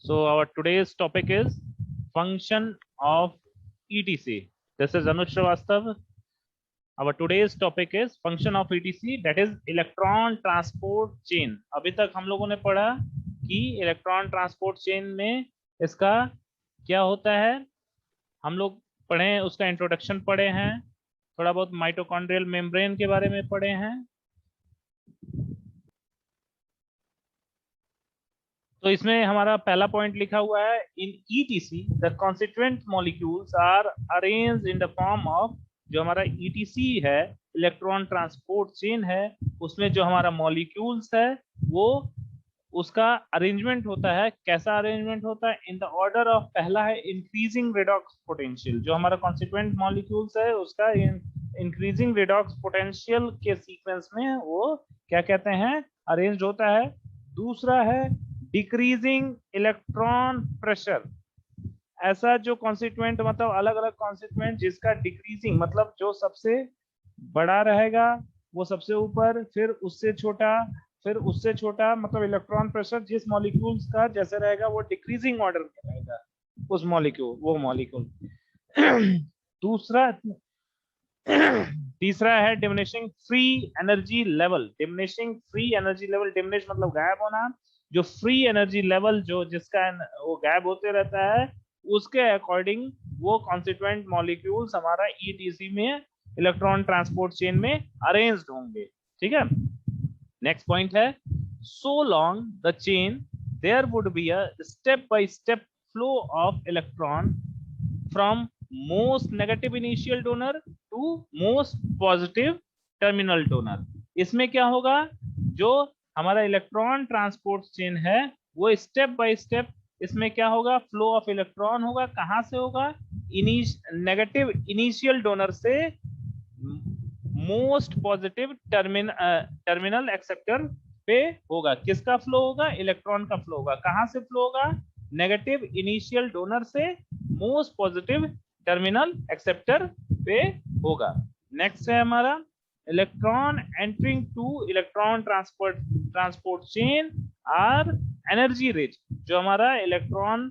So our today's topic is function of ETC. This is Anuj Srivastav. Our today's topic is function of ETC, that is electron transport chain. अभी तक हम लोगों ने पढ़ा कि electron transport chain में इसका क्या होता है, हम लोग पढ़े, उसका इंट्रोडक्शन पढ़े हैं, थोड़ा बहुत माइटोकॉन्ड्रियल मेम्ब्रेन के बारे में पढ़े हैं। तो इसमें हमारा पहला पॉइंट लिखा हुआ है, in ETC the constituent molecules are arranged in the form of, जो हमारा ईटीसी है, इलेक्ट्रॉन ट्रांसपोर्ट चेन है, उसमें जो हमारा मॉलिक्यूल्स है वो उसका अरेंजमेंट होता है। कैसा अरेंजमेंट होता है? इन द ऑर्डर ऑफ, पहला है इंक्रीजिंग रेडॉक्स पोटेंशियल, जो हमारा कॉन्स्टिट्यूएंट मॉलिक्यूल्स है उसका इंक्रीजिंग रेडॉक्स पोटेंशियल के सीक्वेंस में वो क्या कहते हैं, अरेंज होता है। दूसरा है डिक्रीजिंग इलेक्ट्रॉन प्रेशर, ऐसा जो कॉन्स्टिट्यूएंट, मतलब अलग अलग कॉन्स्टिट्यूएंट जिसका डिक्रीजिंग मतलब जो सबसे बड़ा रहेगा वो सबसे ऊपर, फिर उससे छोटा, फिर उससे छोटा, मतलब इलेक्ट्रॉन प्रेशर जिस मॉलिक्यूल्स का जैसे रहेगा वो डिक्रीजिंग ऑर्डर में रहेगा उस मॉलिक्यूल, वो मॉलिक्यूल। दूसरा, तीसरा है diminishing free energy level. Diminishing free energy level, diminish मतलब गायब होना, जो फ्री एनर्जी लेवल जो जिसका वो गायब होते रहता है, उसके अकॉर्डिंग वो कॉन्स्टिट्यूएंट मॉलिक्यूल्स हमारा ईटीसी में इलेक्ट्रॉन ट्रांसपोर्ट चेन में अरेंज्ड होंगे। ठीक है, नेक्स्ट पॉइंट है, so long the chain there would be a step by step flow of electron from most negative initial donor to most positive terminal donor. इसमें क्या होगा, जो हमारा इलेक्ट्रॉन ट्रांसपोर्ट चेन है वो स्टेप बाय स्टेप, इसमें क्या होगा, फ्लो ऑफ इलेक्ट्रॉन होगा। कहां से होगा? नेगेटिव इनिशियल डोनर से मोस्ट पॉजिटिव टर्मिनल एक्सेप्टर पे होगा। किसका फ्लो होगा? इलेक्ट्रॉन का फ्लो होगा। कहां से फ्लो होगा? नेगेटिव इनिशियल डोनर से मोस्ट पॉजिटिव टर्मिनल एक्सेप्टर पे होगा। नेक्स्ट है हमारा electron entering to electron transport chain are energy rich. जो हमारा इलेक्ट्रॉन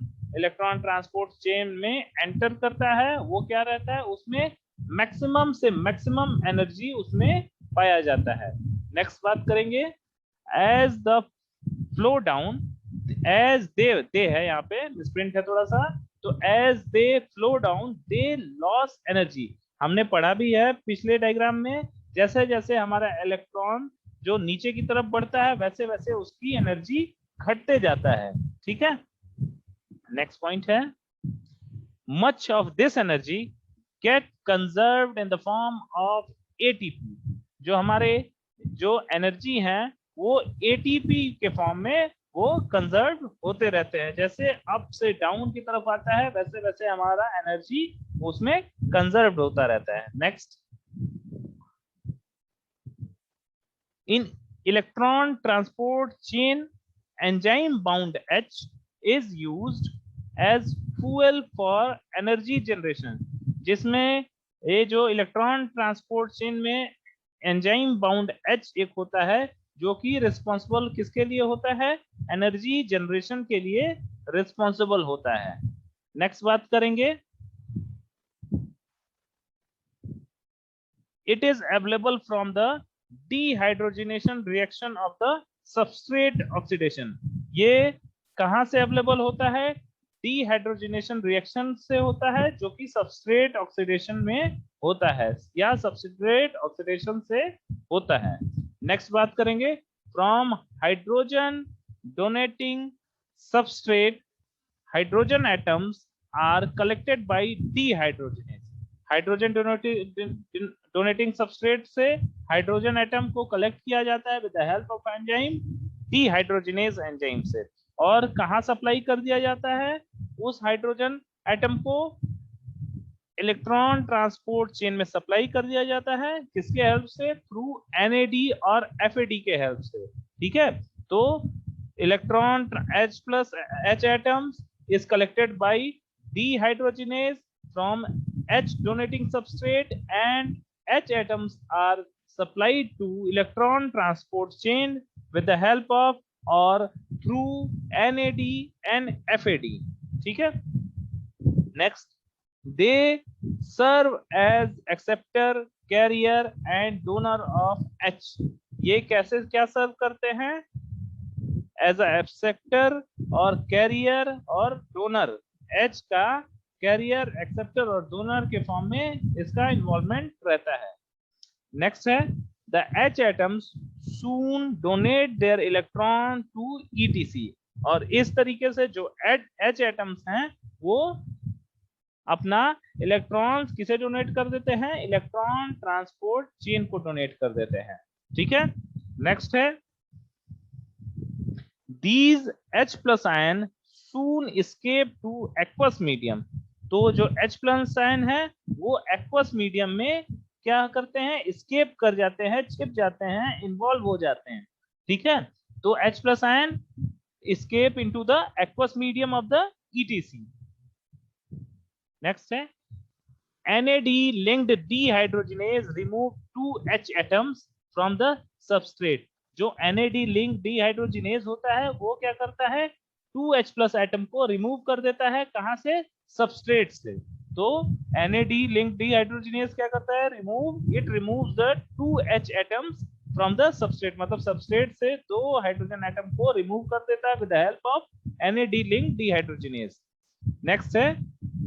ट्रांसपोर्ट चेन में एंटर करता है वो क्या रहता है, उसमें मैक्सिमम से मैक्सिमम एनर्जी उसमें पाया जाता है। नेक्स्ट बात करेंगे, as the flow down, as they है, यहाँ पे मिसप्रिंट है थोड़ा सा, तो as they flow down they loss energy. हमने पढ़ा भी है पिछले डायग्राम में, जैसे जैसे हमारा इलेक्ट्रॉन जो नीचे की तरफ बढ़ता है वैसे वैसे उसकी एनर्जी घटते जाता है। ठीक है, नेक्स्ट पॉइंट है, much of this energy get conserved in the form of ATP. जो हमारे जो एनर्जी है वो एटीपी के फॉर्म में वो कंजर्व होते रहते हैं। जैसे अप से डाउन की तरफ आता है वैसे वैसे हमारा एनर्जी उसमें कंजर्व होता रहता है। Next, in electron transport chain, enzyme bound H is used as fuel for energy generation। जिसमें ये जो इलेक्ट्रॉन ट्रांसपोर्ट चेन में एंजाइम बाउंड H एक होता है जो कि रिस्पॉन्सिबल किसके लिए होता है, एनर्जी जनरेशन के लिए रिस्पॉन्सिबल होता है। नेक्स्ट बात करेंगे, it is available from the dehydrogenation reaction of the substrate oxidation। ये कहां से अवेलेबल होता है? डिहाइड्रोजनेशन रिएक्शन से होता है जो कि सबस्ट्रेट ऑक्सीडेशन में होता है या सबस्ट्रेट ऑक्सीडेशन से होता है। नेक्स्ट बात करेंगे, from hydrogen donating substrate hydrogen atoms are collected by dehydrogenase. Hydrogen donating substrate से हाइड्रोजन एटम को कलेक्ट किया जाता है with the help of enzyme dehydrogenase enzyme से। और कहां सप्लाई कर दिया जाता है उस हाइड्रोजन एटम को? इलेक्ट्रॉन ट्रांसपोर्ट चेन में सप्लाई कर दिया जाता है। किसके हेल्प से? थ्रू एनएडी और एफएडी के हेल्प से। ठीक है, तो electron H plus H atoms is collected by dehydrogenase from H donating substrate and H atoms are supplied to electron transport chain with the help of और through NAD and FAD, ठीक है। Next, they serve as acceptor, carrier and donor of H। ये कैसे क्या serve करते हैं? As a acceptor और carrier और डोनर, H का कैरियर, एक्सेप्टर और डोनर के फॉर्म में इसका इन्वॉल्वमेंट रहता है। नेक्स्ट है, the H atoms soon donate their electron to ETC। और इस तरीके से जो H एटम्स हैं वो अपना इलेक्ट्रॉन्स किसे डोनेट कर देते हैं? इलेक्ट्रॉन ट्रांसपोर्ट चेन को डोनेट कर देते हैं, ठीक है। नेक्स्ट है, these H plus ion soon escape to aqueous medium। तो जो H plus ion है वो aqueous medium में क्या करते हैं? escape कर जाते हैं, छिप जाते हैं, इन्वॉल्व हो जाते हैं, ठीक है। तो H plus ion escape into the aqueous medium of the ETC। Next है, NAD linked dehydrogenase remove 2 H atoms from the substrate। जो NAD linked dehydrogenase होता है वो क्या करता है? 2 H plus एटम को रिमूव कर देता है, कहां से? सबस्ट्रेट से। तो NAD linked dehydrogenase क्या करता है? It removes the 2 H atoms from the substrate, मतलब सबस्ट्रेट से 2 हाइड्रोजन एटम को रिमूव कर देता है with the help of NAD linked dehydrogenase। Next है,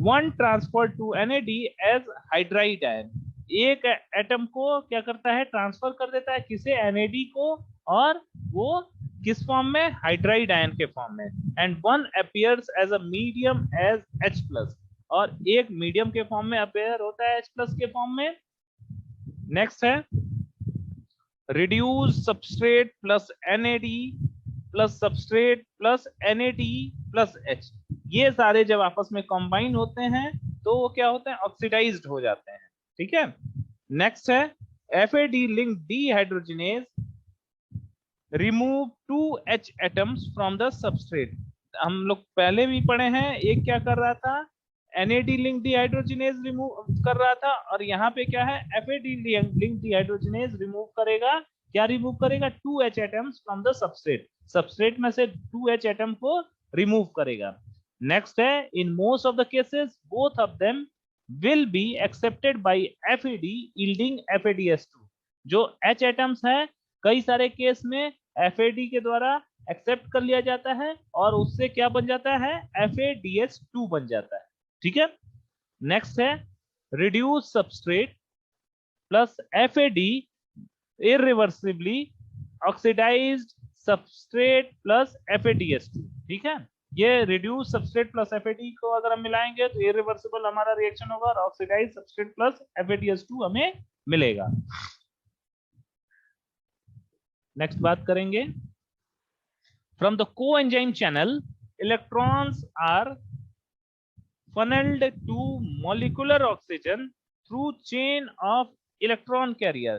one transfer to NAD as hydride ion. एक एटम को क्या करता है? ट्रांसफर कर देता है, किसे? NAD को, और वो किस फॉर्म में? हाइड्राइड आयन के फॉर्म में। And one appears as a medium as H plus, और एक मीडियम के फॉर्म में अपीयर होता है H प्लस के फॉर्म में। नेक्स्ट है, reduce substrate plus NAD plus substrate plus NAD plus H। ये सारे जब आपस में कंबाइन होते हैं तो वो क्या होते हैं? ऑक्सीडाइज्ड हो जाते हैं, ठीक है। नेक्स्ट है, FAD linked dehydrogenase remove 2 H atoms from the substrate. हम लोग पहले भी पढ़े हैं, एक क्या कर रहा था? NAD लिंक्ड डीहाइड्रोजिनेज रिमूव कर रहा था, और यहाँ पे क्या है? FAD लिंक्ड डीहाइड्रोजिनेज रिमूव करेगा। क्या रिमूव करेगा? 2 H atoms from the substrate. Substrate में से 2 H एटम को रिमूव करेगा। नेक्स्ट है, in most of the cases both of them will be accepted by FAD yielding FADS2। जो H एटम्स है कई सारे केस में FAD के द्वारा एक्सेप्ट कर लिया जाता है और उससे क्या बन जाता है? FADH2 बन जाता है, ठीक है। नेक्स्ट है, reduce substrate plus FAD irreversibly oxidised substrate plus FADH2, ठीक है। ये रिड्यूस सबस्ट्रेट प्लस FAD को अगर हम मिलाएंगे तो इरिवर्सिबल हमारा रिएक्शन होगा और ऑक्सीडाइज्ड सबस्ट्रेट प्लस FADH2 हमें मिलेगा। नेक्स्ट बात करेंगे, from the coenzyme channel electrons are funneled to molecular oxygen through chain of electron carrier।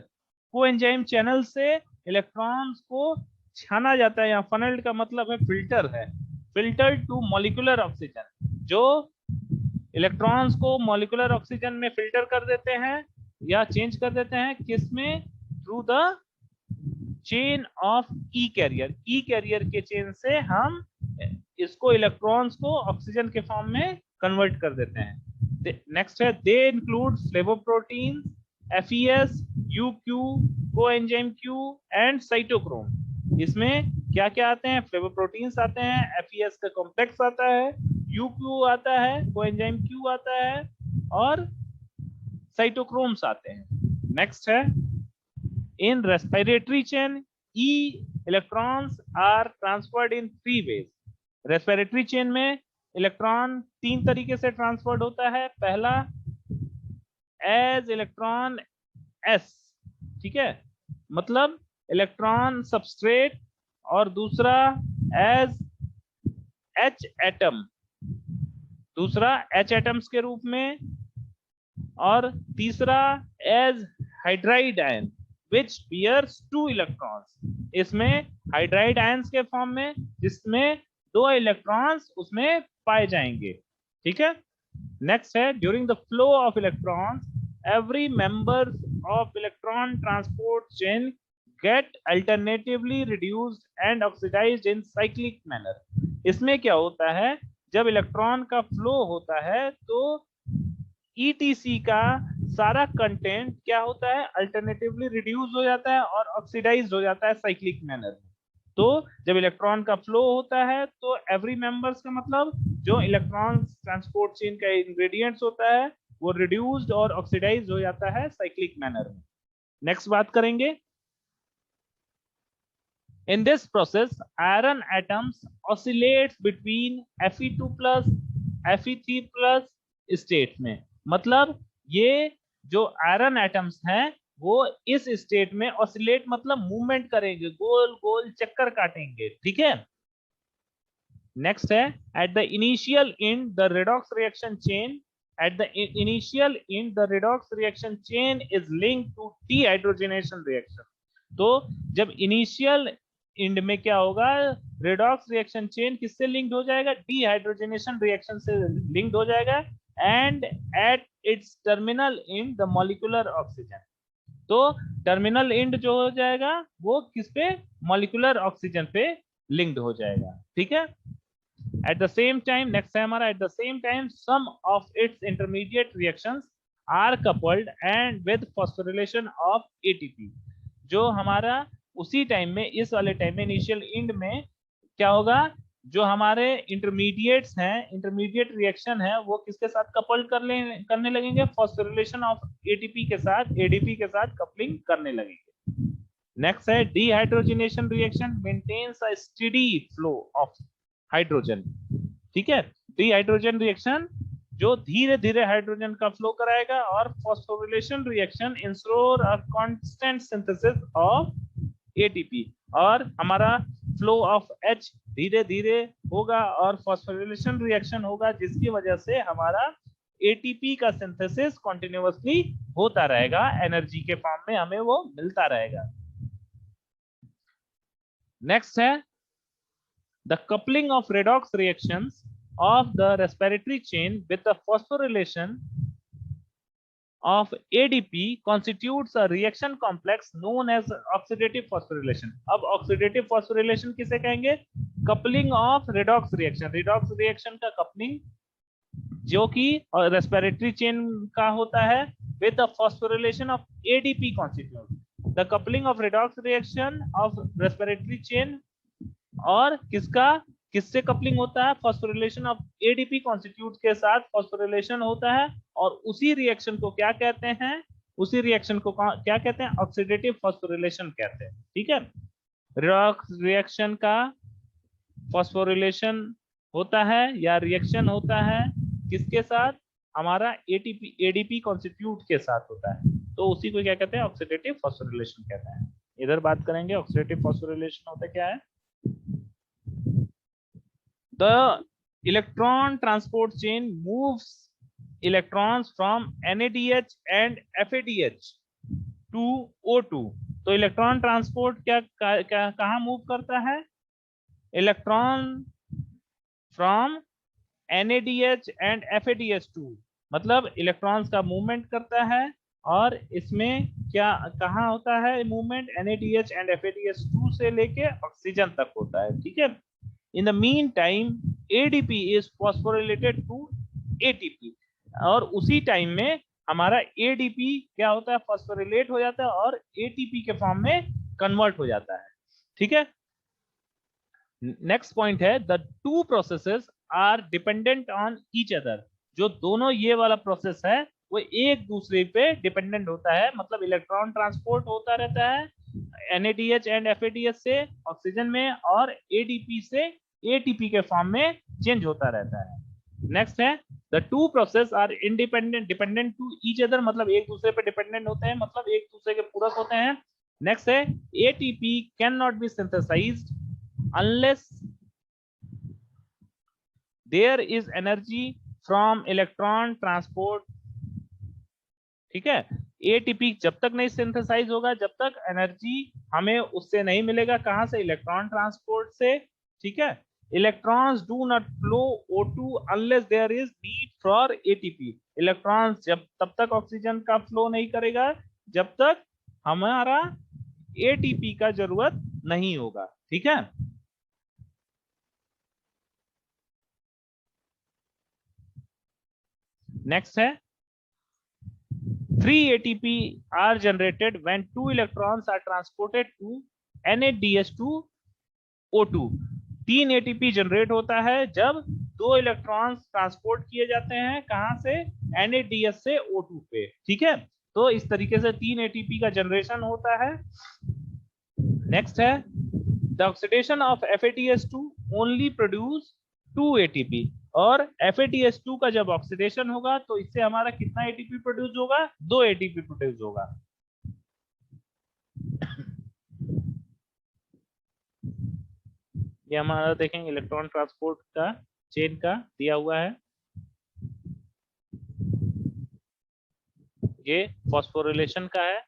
Coenzyme channel से इलेक्ट्रॉन्स को छाना जाता है, यहाँ funneled का मतलब है फिल्टर है, फिल्टर टू मॉलिक्यूलर ऑक्सीजन। जो इलेक्ट्रॉन्स को मॉलिक्यूलर ऑक्सीजन में फिल्टर कर देते हैं या चेंज कर देते हैं, किसमें? Through the chain of E carrier. E carrier के चेन से हम इसको इलेक्ट्रॉन्स को ऑक्सीजन के फॉर्म में कन्वर्ट कर देते हैं। नेक्स्ट है, they include flavoprotein, FES, UQ, coenzyme Q and cytochrome. इसमें क्या क्या आते हैं? फ्लेवोप्रोटीन्स आते हैं, FES का कॉम्प्लेक्स आता है, UQ आता है, कोएंजाइम Q आता है और साइटोक्रोम्स आते हैं। नेक्स्ट है, in respiratory chain E electrons are transferred in 3 ways. Respiratory chain में इलेक्ट्रॉन 3 तरीके से ट्रांसफर्ड होता है। पहला एज इलेक्ट्रॉन S, ठीक है, मतलब इलेक्ट्रॉन सबस्ट्रेट, और दूसरा एज H एटम, दूसरा H एटम्स के रूप में, और तीसरा as hydride ion which bears 2 electrons। इसमें हाइड्राइड आयंस के फॉर्म में जिसमें 2 इलेक्ट्रॉन्स उसमें पाए जाएंगे, ठीक है। नेक्स्ट है, during the flow of electrons every member of electron transport chain get alternatively reduced and oxidized in cyclic manner. इसमें क्या होता है, जब इलेक्ट्रॉन का फ्लो होता है तो ETC का सारा कंटेंट क्या होता है, अल्टरनेटिवली रिड्यूस हो जाता है और ऑक्सीडाइज हो जाता है साइक्लिक मैनर में। तो जब इलेक्ट्रॉन का फ्लो होता है तो एवरी मेंबर्स का मतलब जो इलेक्ट्रॉन ट्रांसपोर्ट चेन का इंग्रेडिएंट्स होता है वो रिड्यूस्ड और ऑक्सीडाइज हो जाता है साइक्लिक मैनर में। नेक्स्ट बात करेंगे, in this process iron atoms oscillates between Fe2 plus Fe3 plus state में। मतलब ये जो आयरन एटम्स हैं वो इस स्टेट में ऑसिलेट मतलब मूवमेंट करेंगे, गोल गोल चक्कर काटेंगे, ठीक है। नेक्स्ट है, at the initial in the redox reaction chain, at the initial in the redox reaction chain is linked to dehydrogenation reaction. तो जब इनिशियल इंड में क्या होगा, रेडॉक्स रिएक्शन चेन किससे लिंक्ड हो जाएगा, डीहाइड्रोजनेशन रिएक्शन से लिंक्ड हो जाएगा, and at its terminal end the molecular oxygen. तो टर्मिनल इंड जो हो जाएगा वो किस पे, मॉलिक्यूलर ऑक्सीजन पे लिंक्ड हो जाएगा, ठीक है। At the same time, next है हमारा, at the same time some of its intermediate reactions are coupled and with phosphorylation of ATP. जो हमारा उसी टाइम में, इस वाले टाइम में इनिशियल इंड में क्या होगा, जो हमारे इंटरमीडिएट्स हैं, इंटरमीडिएट रिएक्शन है वो किसके साथ कपल्ड करने लगेंगे, फॉस्फोरिलेशन ऑफ एटीपी के साथ, एडीपी के साथ कपलिंग करने लगेंगे। नेक्स्ट है, dehydrogenation reaction maintains a steady flow of hydrogen, ठीक है। डीहाइड्रोजन रिएक्शन जो धीरे धीरे हाइड्रोजन का फ्लो कराएगा, और phosphorylation reaction ensure a constant synthesis of ATP, और हमारा फ्लो ऑफ H धीरे धीरे होगा और फॉस्फोरिलेशन रिएक्शन होगा, जिसकी वजह से हमारा एटीपी का सिंथेसिस कॉन्टिन्यूअसली होता रहेगा, एनर्जी के फॉर्म में हमें वो मिलता रहेगा। नेक्स्ट है, the coupling of redox reactions of the respiratory chain with the phosphorylation of ADP constitutes a reaction complex known as oxidative phosphorylation। अब oxidative phosphorylation किसे कहेंगे, coupling of redox reaction, redox reaction का coupling जो कि respiratory chain का होता है with the phosphorylation of ADP constitutes the coupling of redox reaction of respiratory chain, और किससे कपलिंग होता है, फॉस्फोरिलेशन ऑफ एडीपी कॉन्स्टिट्यूट के साथ फॉस्फोरिलेशन होता है, और उसी रिएक्शन को क्या कहते हैं, उसी रिएक्शन को क्या कहते हैं, ऑक्सीडेटिव फॉस्फोरिलेशन कहते हैं, ठीक है। रेडॉक्स रिएक्शन का फॉस्फोरिलेशन होता है या रिएक्शन होता है किसके साथ, हमारा एटीपी एडीपी कॉन्स्टिट्यूट के साथ होता है, तो उसी को क्या कहते हैं, ऑक्सीडेटिव फॉस्फोरिलेशन कहते हैं। इधर बात करेंगे ऑक्सीडेटिव फॉस्फोरिलेशन होता क्या है। The electron transport chain moves electrons from NADH and FADH to O2। तो इलेक्ट्रॉन ट्रांसपोर्ट कहाँ मूव करता है, electron from NADH and FADH2, मतलब इलेक्ट्रॉन्स का मूवमेंट करता है, और इसमें क्या कहाँ होता है मूवमेंट, NADH एंड FADH2 से लेके ऑक्सीजन तक होता है, ठीक है। In the meantime, ADP is phosphorylated to ATP, और उसी टाइम में हमारा ADP क्या होता है, फॉस्फोरिलेट हो जाता है और ATP के फॉर्म में कन्वर्ट हो जाता है, ठीक है। नेक्स्ट पॉइंट है, the two processes are dependent on each other. जो दोनों ये वाला प्रोसेस है वो एक दूसरे पे डिपेंडेंट होता है, मतलब इलेक्ट्रॉन ट्रांसपोर्ट होता रहता है NADH एंड FADH से ऑक्सीजन में, और ADP से ATP के फॉर्म में चेंज होता रहता है। नेक्स्ट है, the two process are independent dependent to each other, मतलब एक दूसरे पे डिपेंडेंट होते हैं, मतलब एक दूसरे के पूरक होते हैं। नेक्स्ट है, ATP can not be synthesized unless there is energy from electron transport, ठीक है। एटीपी जब तक नहीं सिंथेसाइज होगा, जब तक एनर्जी हमें उससे नहीं मिलेगा, कहां से, इलेक्ट्रॉन ट्रांसपोर्ट से, ठीक है। Electrons do not flow O2 unless there is need for ATP. Electrons जब तब तक ऑक्सीजन का फ्लो नहीं करेगा जब तक हमारा एटीपी का जरूरत नहीं होगा। ठीक है, नेक्स्ट है 3 ATP are generated when 2 electrons are transported to NADH2 O2। 3 ATP generate होता है जब 2 इलेक्ट्रॉन्स ट्रांसपोर्ट किए जाते हैं कहां से, NADH से O2 पे। ठीक है, तो इस तरीके से 3 ATP का जनरेशन होता है। नेक्स्ट है the oxidation of FADH2 only produce 2 ATP। और FADH2 का जब ऑक्सीडेशन होगा तो इससे हमारा कितना ATP प्रोड्यूस होगा, 2 ATP प्रोड्यूस होगा। ये हमारा देखेंगे इलेक्ट्रॉन ट्रांसपोर्ट का चेन का दिया हुआ है, ये फॉस्फोरिलेशन का है।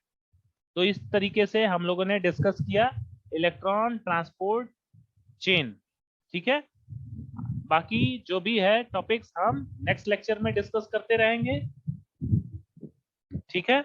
तो इस तरीके से हम लोगों ने डिस्कस किया इलेक्ट्रॉन ट्रांसपोर्ट चेन। ठीक है, बाकी जो भी है टॉपिक्स हम नेक्स्ट लेक्चर में डिस्कस करते रहेंगे। ठीक है।